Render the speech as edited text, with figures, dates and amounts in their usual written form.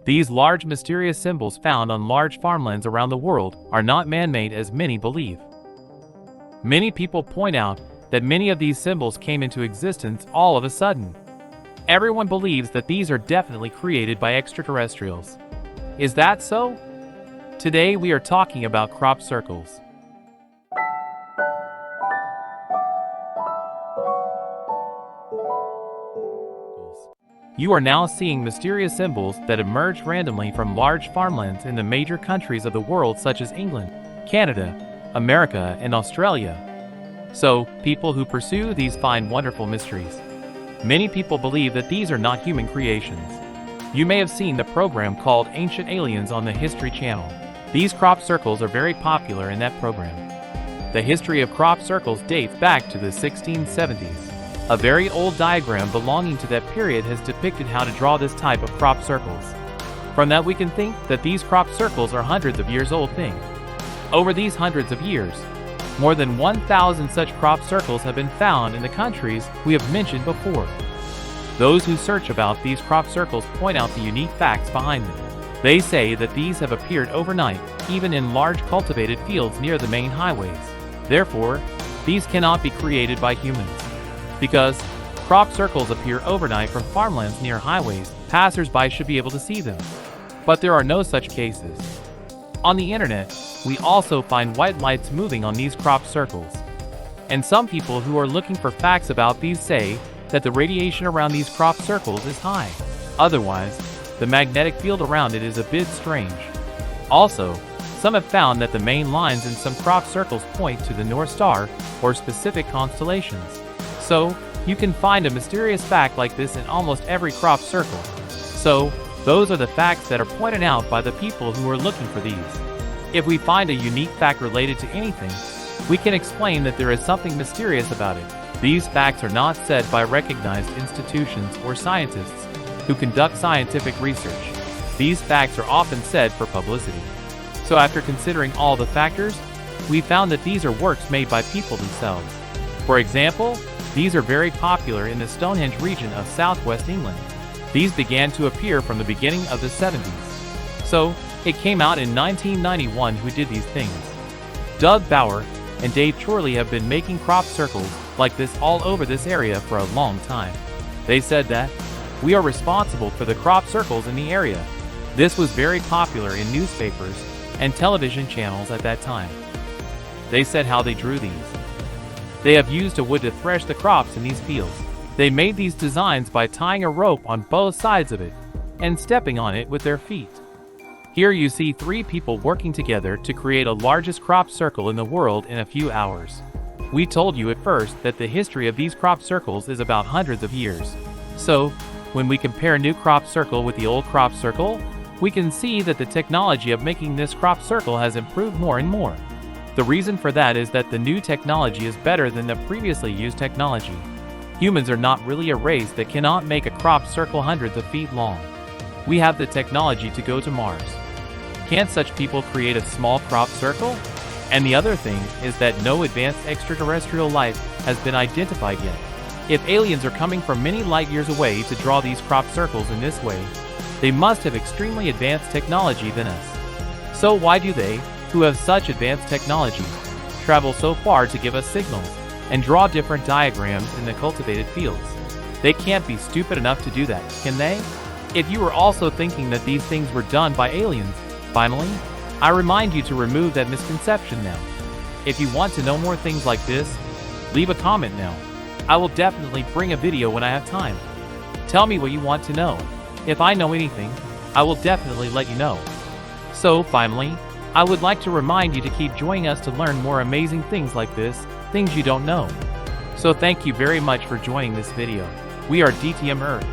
These large mysterious symbols found on large farmlands around the world are not man-made as many believe. Many people point out that many of these symbols came into existence all of a sudden. Everyone believes that these are definitely created by extraterrestrials. Is that so? Today we are talking about crop circles. You are now seeing mysterious symbols that emerge randomly from large farmlands in the major countries of the world such as England, Canada, America, and Australia. So, people who pursue these find wonderful mysteries. Many people believe that these are not human creations. You may have seen the program called Ancient Aliens on the History Channel. These crop circles are very popular in that program. The history of crop circles dates back to the 1670s. A very old diagram belonging to that period has depicted how to draw this type of crop circles. From that we can think that these crop circles are hundreds of years old thing. Over these hundreds of years, more than 1,000 such crop circles have been found in the countries we have mentioned before. Those who search about these crop circles point out the unique facts behind them. They say that these have appeared overnight, even in large cultivated fields near the main highways. Therefore, these cannot be created by humans. Because crop circles appear overnight from farmlands near highways, passers-by should be able to see them. But there are no such cases. On the internet, we also find white lights moving on these crop circles. And some people who are looking for facts about these say that the radiation around these crop circles is high. Otherwise, the magnetic field around it is a bit strange. Also, some have found that the main lines in some crop circles point to the North Star or specific constellations. So, you can find a mysterious fact like this in almost every crop circle. So, those are the facts that are pointed out by the people who are looking for these. If we find a unique fact related to anything, we can explain that there is something mysterious about it. These facts are not said by recognized institutions or scientists who conduct scientific research. These facts are often said for publicity. So after considering all the factors, we found that these are works made by people themselves. For example, these are very popular in the Stonehenge region of southwest England. These began to appear from the beginning of the 70s. So, it came out in 1991 who did these things. Doug Bauer and Dave Chorley have been making crop circles like this all over this area for a long time. They said that, "We are responsible for the crop circles in the area." This was very popular in newspapers and television channels at that time. They said how they drew these. They have used a wood to thresh the crops in these fields. They made these designs by tying a rope on both sides of it and stepping on it with their feet. Here you see 3 people working together to create a largest crop circle in the world in a few hours. We told you at first that the history of these crop circles is about hundreds of years. So, when we compare a new crop circle with the old crop circle, we can see that the technology of making this crop circle has improved more and more. The reason for that is that the new technology is better than the previously used technology. Humans are not really a race that cannot make a crop circle hundreds of feet long. We have the technology to go to Mars. Can't such people create a small crop circle? And the other thing is that no advanced extraterrestrial life has been identified yet. If aliens are coming from many light years away to draw these crop circles in this way, they must have extremely advanced technology than us. So why do they, who have such advanced technology, travel so far to give us signals and draw different diagrams in the cultivated fields? They can't be stupid enough to do that, can they? If you were also thinking that these things were done by aliens, finally, I remind you to remove that misconception now. If you want to know more things like this, leave a comment now. I will definitely bring a video when I have time. Tell me what you want to know. If I know anything, I will definitely let you know. So, finally, I would like to remind you to keep joining us to learn more amazing things like this, things you don't know. So thank you very much for joining this video. We are DTM Earth.